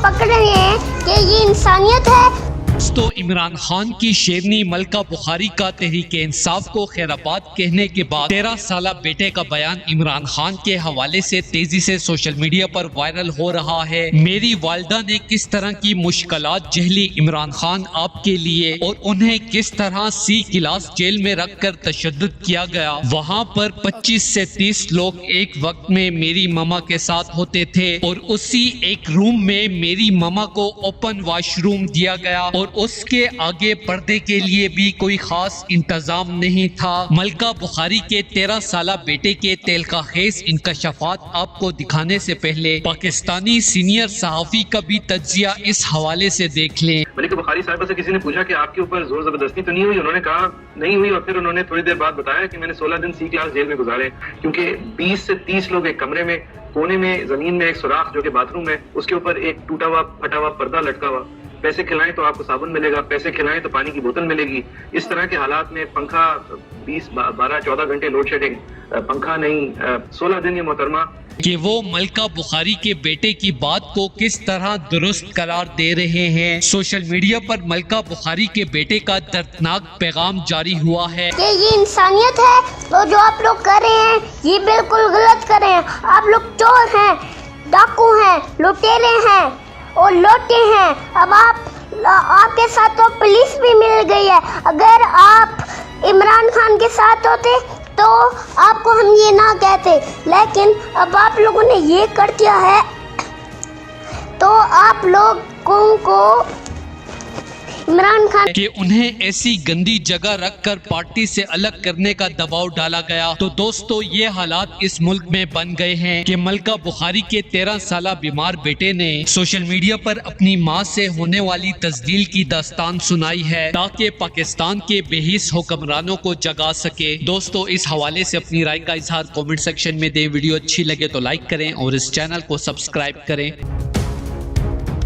पकड़ रहे हैं कि ये इंसानियत है। तो इमरान खान की शेरनी मलका बुखारी का तहरीक इंसाफ को खैराबाद कहने के बाद 13 साला बेटे का बयान इमरान खान के हवाले से तेजी से सोशल मीडिया पर वायरल हो रहा है। मेरी वालिदा ने किस तरह की मुश्किलात झेली इमरान खान आपके लिए, और उन्हें किस तरह सी क्लास जेल में रखकर तशद्दुद किया गया। वहाँ पर 25 से 30 लोग एक वक्त में मेरी मामा के साथ होते थे, और उसी एक रूम में मेरी मामा को ओपन वॉशरूम दिया गया, और उसके आगे पर्दे के लिए भी कोई खास इंतजाम नहीं था। मलका बुखारी के 13 साला बेटे के तेलका खेज इंकशाफात आपको दिखाने से पहले पाकिस्तानी सीनियर सहाफी का भी तज्जिया इस हवाले से देख लें। मलिका बुखारी साहिबा से किसी ने पूछा कि आपके ऊपर जोर जबरदस्ती तो नहीं हुई? उन्होंने कहा नहीं हुई, और फिर उन्होंने थोड़ी देर बाद बताया कि मैंने 16 दिन सी क्लास जेल में गुजारे, क्योंकि 20 से 30 लोग एक कमरे में, कोने में जमीन में एक सुराख जो कि बाथरूम है, उसके ऊपर एक टूटा हुआ फटा हुआ पर्दा लटका हुआ। पैसे खिलाएं तो आपको साबुन मिलेगा, पैसे खिलाएं तो पानी की बोतल मिलेगी। इस तरह के हालात में पंखा 20-12-14 घंटे लोड शेडिंग, पंखा नहीं, 16 दिन ये मोहतरमा कि वो मलका बुखारी के बेटे की बात को किस तरह दुरुस्त करार दे रहे हैं। सोशल मीडिया पर मलका बुखारी के बेटे का दर्दनाक पैगाम जारी हुआ है कि ये इंसानियत है, तो जो आप लोग कर रहे हैं ये बिल्कुल गलत कर रहे हैं। आप लोग चोर हैं, डाकू हैं, लुटेरे हैं और लौटे हैं। अब आपके साथ तो पुलिस भी मिल गई है। अगर आप इमरान खान के साथ होते तो आपको हम ये ना कहते, लेकिन अब आप लोगों ने ये कर दिया है तो आप लोगों को इमरान खान कि उन्हें ऐसी गंदी जगह रखकर पार्टी से अलग करने का दबाव डाला गया। तो दोस्तों, ये हालात इस मुल्क में बन गए हैं कि मलका बुखारी के 13 साला बीमार बेटे ने सोशल मीडिया पर अपनी मां से होने वाली तस्दील की दास्तान सुनाई है, ताकि पाकिस्तान के बेहिस हुक्मरानों को जगा सके। दोस्तों, इस हवाले से अपनी राय का इजहार कमेंट सेक्शन में दें। वीडियो अच्छी लगे तो लाइक करें और इस चैनल को सब्सक्राइब करें।